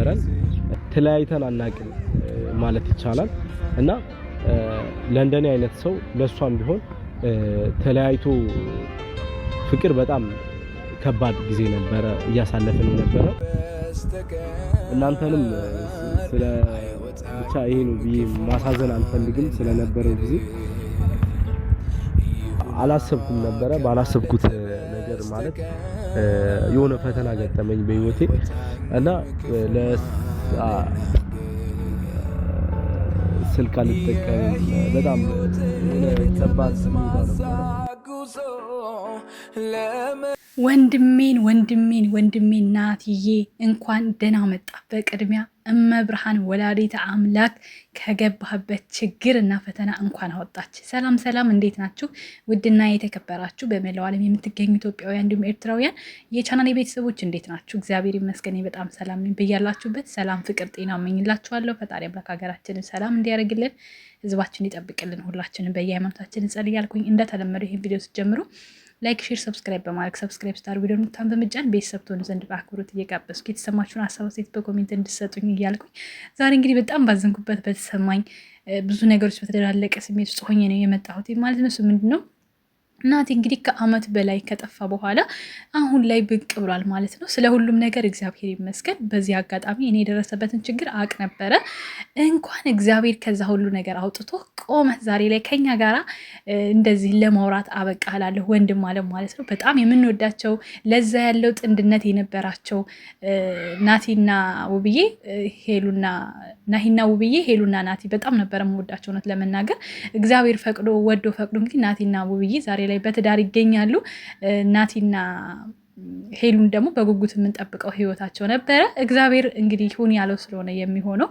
ነበረን ተለያይተን አናቅም ማለት ይቻላል እና ለንደን አይነት ሰው ለሷም ቢሆን ተለያይቶ ፍቅር በጣም ከባድ ጊዜ ነበር ያሳለፈን ነበር እናንተንም ስለ ብቻ ይሄ ነው ማሳዘን አልፈልግም ስለነበረው ጊዜ አላሰብኩም ነበር ባላሰብኩት ነገር ማለት የሆነ ፈተና ገጠመኝ በህይወቴ እና ስልክ አልተጠቀምም በጣም ከባድ ወንድሜን ናትዬ እንኳን ደህና መጣ። በቅድሚያ እመብርሃን ወላዲተ አምላክ ከገባህበት ችግርና ፈተና እንኳን አወጣች። ሰላም እንዴት ናችሁ? ውድና የተከበራችሁ በመላው ዓለም የምትገኙ ኢትዮጵያውያን እንዲሁም ኤርትራውያን የቻናሌ ቤተሰቦች እንዴት ናችሁ? እግዚአብሔር ይመስገን በጣም ሰላም ነኝ። በያላችሁበት ሰላም፣ ፍቅር፣ ጤና እመኝላችኋለሁ። ፈጣሪ አምላክ ሀገራችንን ሰላም እንዲያደርግልን፣ ህዝባችን ይጠብቅልን። ሁላችንን በየሃይማኖታችን እንጸልያለሁኝ። እንደተለመደው ይሄን ቪዲዮ ስትጀምሩ ላይክ፣ ሼር፣ ሰብስክራይብ በማድረግ ሰብስክራይብ ስታር ቪዲዮ ሙታን በመጫን ቤተሰብ ትሆኑ ዘንድ በአክብሮት እየጋበዝኩ የተሰማችሁን ሀሳብ አስተያየት በኮሜንት እንድትሰጡኝ እያልኩኝ ዛሬ እንግዲህ በጣም ባዘንኩበት በተሰማኝ ብዙ ነገሮች በተደላለቀ ስሜት ውስጥ ሆኜ ነው የመጣሁት ማለት ነው። እሱ ምንድን ነው ናቲ እንግዲህ ከአመት በላይ ከጠፋ በኋላ አሁን ላይ ብቅ ብሏል ማለት ነው። ስለ ሁሉም ነገር እግዚአብሔር ይመስገን። በዚህ አጋጣሚ እኔ የደረሰበትን ችግር አቅ ነበረ። እንኳን እግዚአብሔር ከዛ ሁሉ ነገር አውጥቶ ቆመ ዛሬ ላይ ከኛ ጋራ እንደዚህ ለማውራት አበቃላለሁ ወንድም አለ ማለት ነው። በጣም የምንወዳቸው ለዛ ያለው ጥንድነት የነበራቸው ናቲና ውብዬ ናሂና ውብዬ ሄሉና ናቲ በጣም ነበረ የምወዳቸው እውነት ለመናገር እግዚአብሔር ፈቅዶ ወዶ ፈቅዶ እንግዲህ ናቲና ውብዬ ዛሬ ላይ በትዳር ይገኛሉ። ናቲና ሄሉን ደግሞ በጉጉት የምንጠብቀው ህይወታቸው ነበረ። እግዚአብሔር እንግዲህ ሁን ያለው ስለሆነ የሚሆነው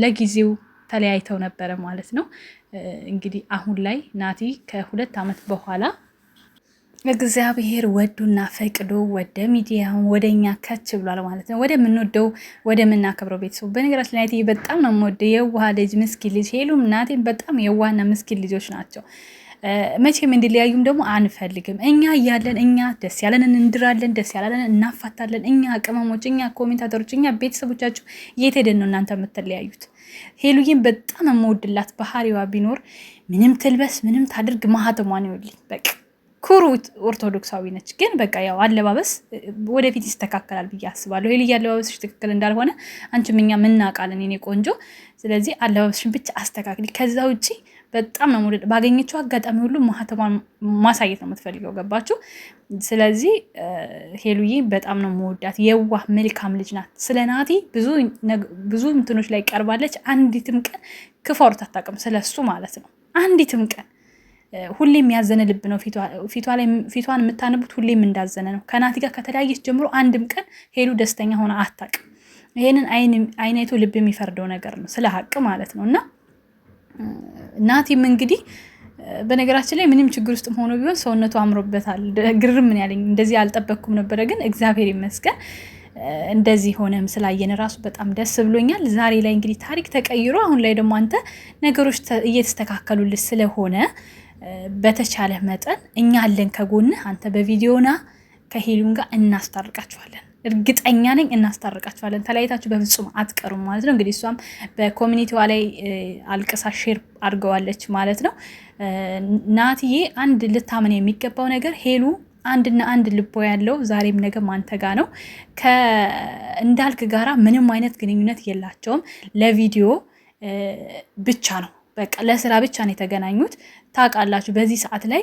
ለጊዜው ተለያይተው ነበረ ማለት ነው። እንግዲህ አሁን ላይ ናቲ ከ2 ዓመት በኋላ እግዚአብሔር ወዱና ፈቅዶ ወደ ሚዲያውን ወደኛ ከች ብሏል ማለት ነው። ወደ ምንወደው ወደ ምናከብረው ቤተሰቡ በነገራችን ላይ ናቲ በጣም ነው የምወደው የዋህ ልጅ ምስኪን ልጅ ሄሉም ናቲም በጣም የዋህና ምስኪን ልጆች ናቸው። መቼም እንዲለያዩም ደግሞ አንፈልግም። እኛ እያለን እኛ ደስ ያለንን እንድራለን፣ ደስ ያለንን እናፋታለን። እኛ ቅመሞች፣ እኛ ኮሜንታተሮች፣ እኛ ቤተሰቦቻችሁ የት ሄደን ነው እናንተ የምትለያዩት? ሄሉዬን በጣም የምወድላት ባህሪዋ ቢኖር ምንም ትልበስ ምንም ታድርግ ማህተሟን ይወልኝ በቃ ኩሩ ኦርቶዶክሳዊ ነች። ግን በቃ ያው አለባበስ ወደፊት ይስተካከላል ብዬ አስባለሁ። ሄሉዬ አለባበስሽ ትክክል እንዳልሆነ አንቺም እኛ ምናቃለን የኔ ቆንጆ። ስለዚህ አለባበስሽን ብቻ አስተካክሊ። ከዛ ውጪ በጣም ነው ወደ ባገኘችው አጋጣሚ ሁሉ ማህተሟን ማሳየት ነው የምትፈልገው። ገባችሁ? ስለዚህ ሄሉዬ በጣም ነው የምወዳት። የዋህ መልካም ልጅ ናት። ስለ ናቲ ብዙ እንትኖች ላይ ቀርባለች። አንዲትም ቀን ክፉ አውርታ አታውቅም ስለሱ ማለት ነው። አንዲትም ቀን ሁሌም ያዘነ ልብ ነው ፊቷን የምታነቡት ሁሌም እንዳዘነ ነው። ከናቲ ጋር ከተለያየች ጀምሮ አንድም ቀን ሄሉ ደስተኛ ሆና አታውቅም። ይሄንን አይነቱ ልብ የሚፈርደው ነገር ነው ስለ ሀቅ ማለት ነው። እና ናቲም እንግዲህ በነገራችን ላይ ምንም ችግር ውስጥ ሆኖ ቢሆን ሰውነቱ አምሮበታል። ግርም ምን ያለኝ እንደዚህ አልጠበቅኩም ነበረ። ግን እግዚአብሔር ይመስገን እንደዚህ ሆነም ስላየን ራሱ በጣም ደስ ብሎኛል። ዛሬ ላይ እንግዲህ ታሪክ ተቀይሮ አሁን ላይ ደግሞ አንተ ነገሮች እየተስተካከሉልህ ስለሆነ በተቻለ መጠን እኛ አለን ከጎንህ። አንተ በቪዲዮና ከሄሉን ጋር እናስታርቃችኋለን። እርግጠኛ ነኝ እናስታርቃችኋለን። ተለያይታችሁ በፍጹም አትቀሩም ማለት ነው። እንግዲህ እሷም በኮሚኒቲዋ ላይ አልቅሳ ሼር አድርገዋለች ማለት ነው። ናትዬ አንድ ልታመን የሚገባው ነገር ሄሉ አንድና አንድ ልቦ ያለው ዛሬም ነገም አንተ ጋ ነው። ከእንዳልክ ጋራ ምንም አይነት ግንኙነት የላቸውም። ለቪዲዮ ብቻ ነው በቃ ለስራ ብቻ ነው የተገናኙት። ታውቃላችሁ በዚህ ሰዓት ላይ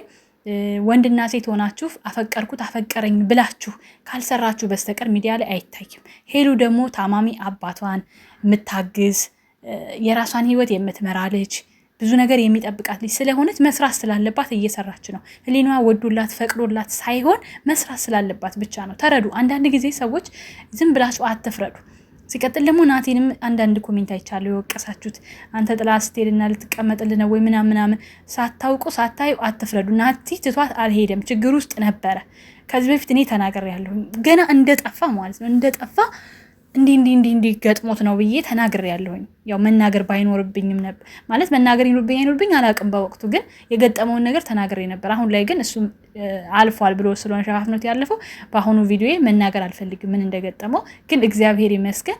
ወንድና ሴት ሆናችሁ አፈቀርኩት አፈቀረኝ ብላችሁ ካልሰራችሁ በስተቀር ሚዲያ ላይ አይታይም። ሄሉ ደግሞ ታማሚ አባቷን የምታግዝ የራሷን ህይወት የምትመራ ልጅ ብዙ ነገር የሚጠብቃት ልጅ ስለሆነች መስራት ስላለባት እየሰራች ነው። ህሊናዋ ወዶላት ፈቅዶላት ሳይሆን መስራት ስላለባት ብቻ ነው። ተረዱ። አንዳንድ ጊዜ ሰዎች ዝም ብላችሁ አትፍረዱ። ሲቀጥል ደግሞ ናቲንም አንዳንድ ኮሜንት አይቻለሁ የወቀሳችሁት። አንተ ጥላ ስትሄድና ልትቀመጥልን ወይ ምናምን ሳታውቁ ሳታዩ አትፍረዱ። ናቲ ትቷት አልሄደም፣ ችግር ውስጥ ነበረ። ከዚህ በፊት እኔ ተናግሬያለሁ። ገና እንደጠፋ ማለት ነው እንደጠፋ እንዲህ ገጥሞት ነው ብዬ ተናግሬያለሁኝ። ያው መናገር ባይኖርብኝም ነበር ማለት መናገር ይኖርብኝ አላውቅም። በወቅቱ ግን የገጠመውን ነገር ተናግሬ ነበር። አሁን ላይ ግን እሱ አልፏል ብሎ ስለሆነ ሸፋፍኖት ያለፈው በአሁኑ ቪዲዮ መናገር አልፈልግም ምን እንደገጠመው። ግን እግዚአብሔር ይመስገን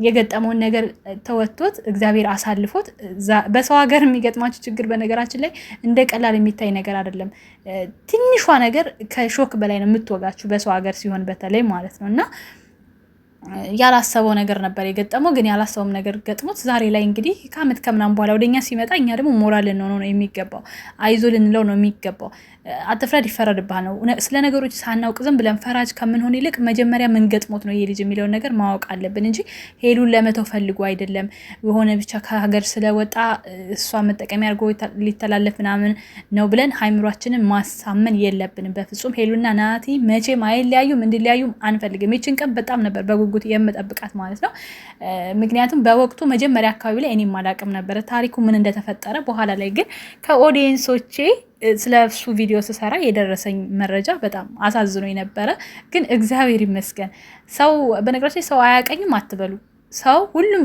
የገጠመውን ነገር ተወጥቶት እግዚአብሔር አሳልፎት። በሰው ሀገር የሚገጥማችሁ ችግር በነገራችን ላይ እንደ ቀላል የሚታይ ነገር አይደለም። ትንሿ ነገር ከሾክ በላይ ነው የምትወጋችሁ በሰው ሀገር ሲሆን በተለይ ማለት ነው። እና ያላሰበው ነገር ነበር የገጠመው። ግን ያላሰበው ነገር ገጥሞት ዛሬ ላይ እንግዲህ ከአመት ከምናምን በኋላ ወደኛ ሲመጣ እኛ ደግሞ ሞራል ልንሆነው ነው የሚገባው፣ አይዞ ልንለው ነው የሚገባው። አትፍረድ ይፈረድብሃል ነው። ስለ ነገሮች ሳናውቅ ዝም ብለን ፈራጅ ከምንሆን ይልቅ መጀመሪያ ምን ገጥሞት ነው ይሄ ልጅ የሚለውን ነገር ማወቅ አለብን እንጂ ሄሉን ለመተው ፈልጎ አይደለም። የሆነ ብቻ ከሀገር ስለወጣ እሷ መጠቀሚያ አድርጎ ሊተላለፍ ምናምን ነው ብለን ሃይምሯችንን ማሳመን የለብንም በፍጹም። ሄሉና ናቲ መቼም አይለያዩም፣ እንዲለያዩም አንፈልግም። ይችን ቀን በጣም ነበር በጉጉት የምጠብቃት ማለት ነው። ምክንያቱም በወቅቱ መጀመሪያ አካባቢ ላይ እኔም አላቅም ነበረ ታሪኩ ምን እንደተፈጠረ። በኋላ ላይ ግን ከኦዲየንሶቼ ስለ እሱ ቪዲዮ ስሰራ የደረሰኝ መረጃ በጣም አሳዝኖ ነበረ። ግን እግዚአብሔር ይመስገን ሰው በነገራችን ሰው አያቀኝም አትበሉ። ሁሉም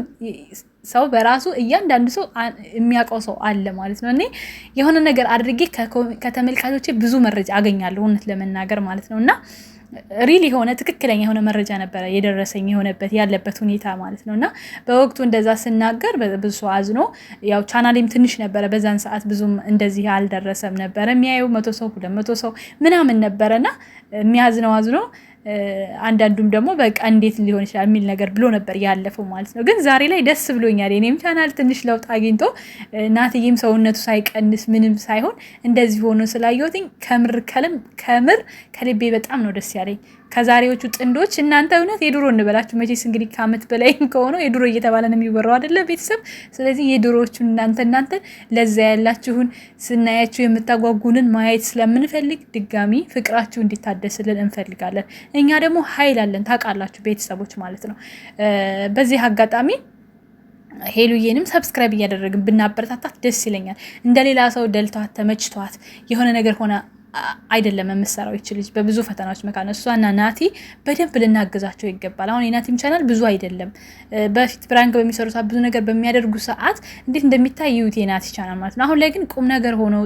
ሰው በራሱ እያንዳንዱ ሰው የሚያውቀው ሰው አለ ማለት ነው። እኔ የሆነ ነገር አድርጌ ከተመልካቾቼ ብዙ መረጃ አገኛለሁ እውነት ለመናገር ማለት ነው። እና ሪል የሆነ ትክክለኛ የሆነ መረጃ ነበረ የደረሰኝ የሆነበት ያለበት ሁኔታ ማለት ነው። እና በወቅቱ እንደዛ ስናገር ብዙ ሰው አዝኖ፣ ያው ቻናሌም ትንሽ ነበረ በዛን ሰዓት ብዙም እንደዚህ አልደረሰም ነበረ። የሚያየው 100 ሰው 200 ሰው ምናምን ነበረና የሚያዝነው አዝኖ አንዳንዱም ደግሞ በቃ እንዴት ሊሆን ይችላል የሚል ነገር ብሎ ነበር ያለፈው ማለት ነው። ግን ዛሬ ላይ ደስ ብሎኛል። የኔም ቻናል ትንሽ ለውጥ አግኝቶ ናትዬም ሰውነቱ ሳይቀንስ ምንም ሳይሆን እንደዚህ ሆኖ ስላየሁትኝ ከምር ከልቤ በጣም ነው ደስ ያለኝ። ከዛሬዎቹ ጥንዶች እናንተ እውነት የድሮ እንበላችሁ መቼስ እንግዲህ ከአመት በላይ ከሆነው የድሮ እየተባለ ነው የሚወራው አይደለ ቤተሰብ። ስለዚህ የድሮዎቹን እናንተ ለዛ ያላችሁን ስናያችሁ የምታጓጉንን ማየት ስለምንፈልግ ድጋሚ ፍቅራችሁ እንዲታደስልን እንፈልጋለን። እኛ ደግሞ ኃይል አለን ታውቃላችሁ ቤተሰቦች ማለት ነው። በዚህ አጋጣሚ ሄሉዬንም ሰብስክራይብ እያደረግን ብናበረታታት ደስ ይለኛል። እንደሌላ ሰው ደልቷት ተመችቷት የሆነ ነገር ሆነ አይደለም የምሰራው ይች ልጅ በብዙ ፈተናዎች መካከል እሷና ናቲ በደንብ ልናግዛቸው ይገባል። አሁን የናቲም ቻናል ብዙ አይደለም። በፊት ብራንክ በሚሰሩት ብዙ ነገር በሚያደርጉ ሰዓት እንዴት እንደሚታይ ይዩት የናቲ ቻናል ማለት ነው። አሁን ላይ ግን ቁም ነገር ሆነው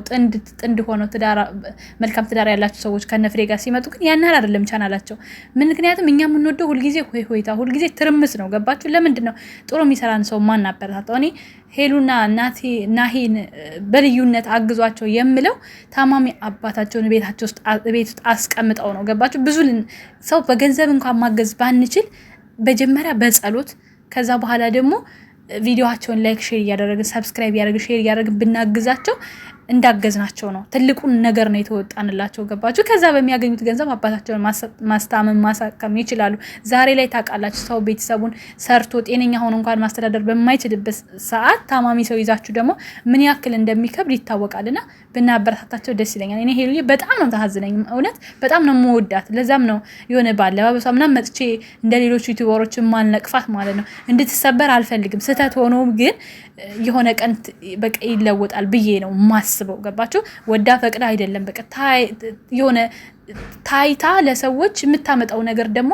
ጥንድ ሆነው መልካም ትዳር ያላቸው ሰዎች ከነፍሬ ጋር ሲመጡ ግን ያናል አይደለም ቻናላቸው። ምክንያቱም እኛ የምንወደው ሁልጊዜ ሆይታ ሁልጊዜ ትርምስ ነው። ገባችሁ? ለምንድን ነው ጥሩ የሚሰራን ሰው ማን አበረታታው? እኔ ሄሉና ናሂን በልዩነት አግዟቸው የምለው ታማሚ አባታቸውን ቤት ውስጥ አስቀምጠው ነው። ገባችሁ? ብዙ ሰው በገንዘብ እንኳን ማገዝ ባንችል በመጀመሪያ በጸሎት ከዛ በኋላ ደግሞ ቪዲዮአቸውን ላይክ ሼር እያደረግን ሰብስክራይብ እያደረግን ሼር እያደረግን ብናግዛቸው እንዳገዝናቸው ነው። ትልቁን ነገር ነው የተወጣንላቸው። ገባችሁ? ከዛ በሚያገኙት ገንዘብ አባታቸውን ማስታመም ማሳከም ይችላሉ። ዛሬ ላይ ታውቃላችሁ ሰው ቤተሰቡን ሰርቶ ጤነኛ ሆኖ እንኳን ማስተዳደር በማይችልበት ሰዓት ታማሚ ሰው ይዛችሁ ደግሞ ምን ያክል እንደሚከብድ ይታወቃልና ብናበረታታቸው ደስ ይለኛል። እኔ ሄሉዬ በጣም ነው ታዝነኝ፣ እውነት በጣም ነው የምወዳት። ለዛም ነው የሆነ ባለባበሷ ምናምን መጥቼ እንደ ሌሎቹ ዩቲዩበሮች ማልነቅፋት ማለት ነው። እንድትሰበር አልፈልግም። ስህተት ሆኖ ግን የሆነ ቀን በቃ ይለወጣል ብዬ ነው ማስበው። ገባችሁ? ወዳ ፈቅዳ አይደለም። በቃ የሆነ ታይታ ለሰዎች የምታመጣው ነገር ደግሞ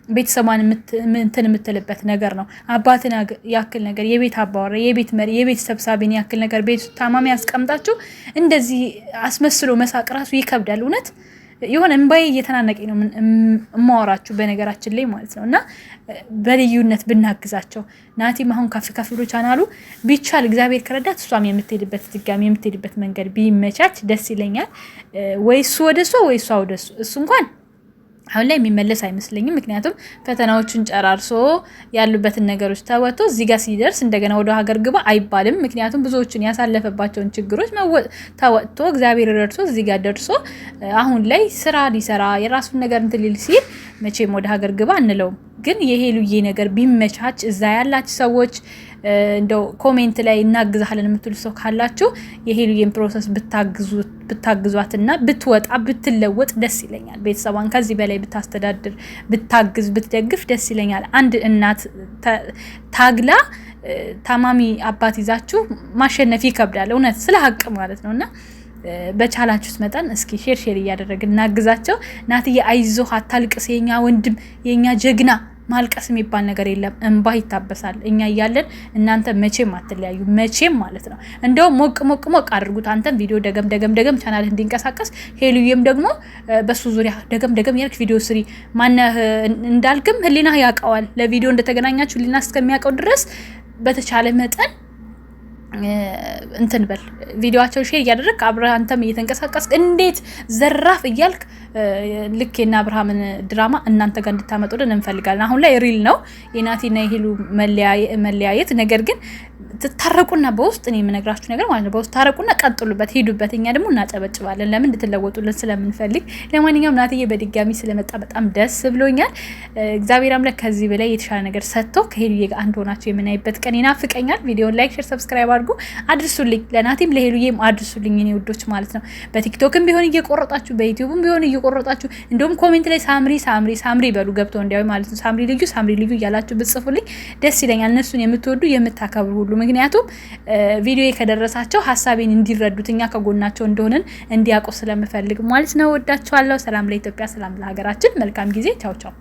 ቤተሰቧን እንትን የምትልበት ነገር ነው። አባትን ያክል ነገር የቤት አባወራ የቤት መሪ የቤት ሰብሳቢን ያክል ነገር ቤት ታማሚ ያስቀምጣችሁ እንደዚህ አስመስሎ መሳቅ ራሱ ይከብዳል። እውነት የሆነ እንባዬ እየተናነቀኝ ነው የማወራችሁ በነገራችን ላይ ማለት ነው። እና በልዩነት ብናግዛቸው ናቲም አሁን ከፍ ብሎ ቻናሉ ቢቻል እግዚአብሔር ከረዳት እሷም የምትሄድበት ድጋሚ የምትሄድበት መንገድ ቢመቻች ደስ ይለኛል። ወይ እሱ ወደ እሷ ወይ እሷ ወደ እሱ እንኳን አሁን ላይ የሚመለስ አይመስለኝም። ምክንያቱም ፈተናዎቹን ጨራርሶ ያሉበትን ነገሮች ተወጥቶ እዚህ ጋር ሲደርስ እንደገና ወደ ሀገር ግባ አይባልም። ምክንያቱም ብዙዎችን ያሳለፈባቸውን ችግሮች ተወጥቶ እግዚአብሔር ረድቶ እዚህ ጋር ደርሶ አሁን ላይ ስራ ሊሰራ የራሱን ነገር እንትን ሊል ሲል መቼም ወደ ሀገር ግባ አንለውም። ግን የሄሉዬ ነገር ቢመቻች እዛ ያላችሁ ሰዎች እንደው ኮሜንት ላይ እናግዛለን የምትሉ ሰው ካላችሁ የሄሉዬን ፕሮሰስ ብታግዟትና ብትወጣ ብትለወጥ ደስ ይለኛል። ቤተሰቧን ከዚህ በላይ ብታስተዳድር ብታግዝ ብትደግፍ ደስ ይለኛል። አንድ እናት ታግላ ታማሚ አባት ይዛችሁ ማሸነፍ ይከብዳል። እውነት ስለ ሀቅ ማለት ነውና በቻላችሁት መጠን እስኪ ሼር እያደረግን እናግዛቸው። ናትዬ አይዞህ አታልቅስ፣ የኛ ወንድም የኛ ጀግና ማልቀስ የሚባል ነገር የለም። እንባ ይታበሳል። እኛ እያለን እናንተ መቼም አትለያዩ፣ መቼም ማለት ነው። እንደውም ሞቅ አድርጉት። አንተም ቪዲዮ ደገም ቻናል እንዲንቀሳቀስ፣ ሄሉዬም ደግሞ በሱ ዙሪያ ደገም ያልክ ቪዲዮ ስሪ። ማነህ እንዳልክም ህሊና ያውቀዋል። ለቪዲዮ እንደተገናኛችሁ ህሊና እስከሚያውቀው ድረስ በተቻለ መጠን እንትን በል ቪዲዮአቸው ሼር እያደረግክ አብረህ አንተም እየተንቀሳቀስክ እንዴት ዘራፍ እያልክ ልክ የና አብርሃምን ድራማ እናንተ ጋር እንድታመጡልን እንፈልጋለን። አሁን ላይ ሪል ነው የናቲና የሄሉ መለያየት። ነገር ግን ትታረቁና በውስጥ እኔ የምነግራችሁ ነገር ማለት ነው፣ በውስጥ ታረቁና ቀጥሉበት፣ ሄዱበት። እኛ ደግሞ እናጨበጭባለን፣ ለምን እንድትለወጡልን ስለምንፈልግ። ለማንኛውም ናትዬ በድጋሚ ስለመጣ በጣም ደስ ብሎኛል። እግዚአብሔር አምላክ ከዚህ በላይ የተሻለ ነገር ሰጥቶ ከሄሉዬ ጋር አንድ ሆናችሁ የምናይበት ቀን ይናፍቀኛል። ቪዲዮን ላይክ፣ ሼር፣ ሰብስክራይብ አድርጉ፣ አድርሱልኝ። ለናቲም ለሄሉዬም አድርሱልኝ እኔ ውዶች ማለት ነው። በቲክቶክም ቢሆን እየቆረጣችሁ፣ በዩቲዩብም ቢሆን እየቆረጣችሁ፣ እንደውም ኮሜንት ላይ ሳምሪ በሉ ገብተው እንዲያው ማለት ነው ሳምሪ ልዩ እያላችሁ ብጽፉልኝ ደስ ይለኛል። እነሱን የምትወዱ የምታከብሩ ሁሉ ምክንያቱም ቪዲዮ ከደረሳቸው ሀሳቤን እንዲረዱት እኛ ከጎናቸው እንደሆነን እንዲያውቁ ስለምፈልግ ማለት ነው። ወዳችኋለሁ። ሰላም ለኢትዮጵያ፣ ሰላም ለሀገራችን። መልካም ጊዜ። ቻው ቻው።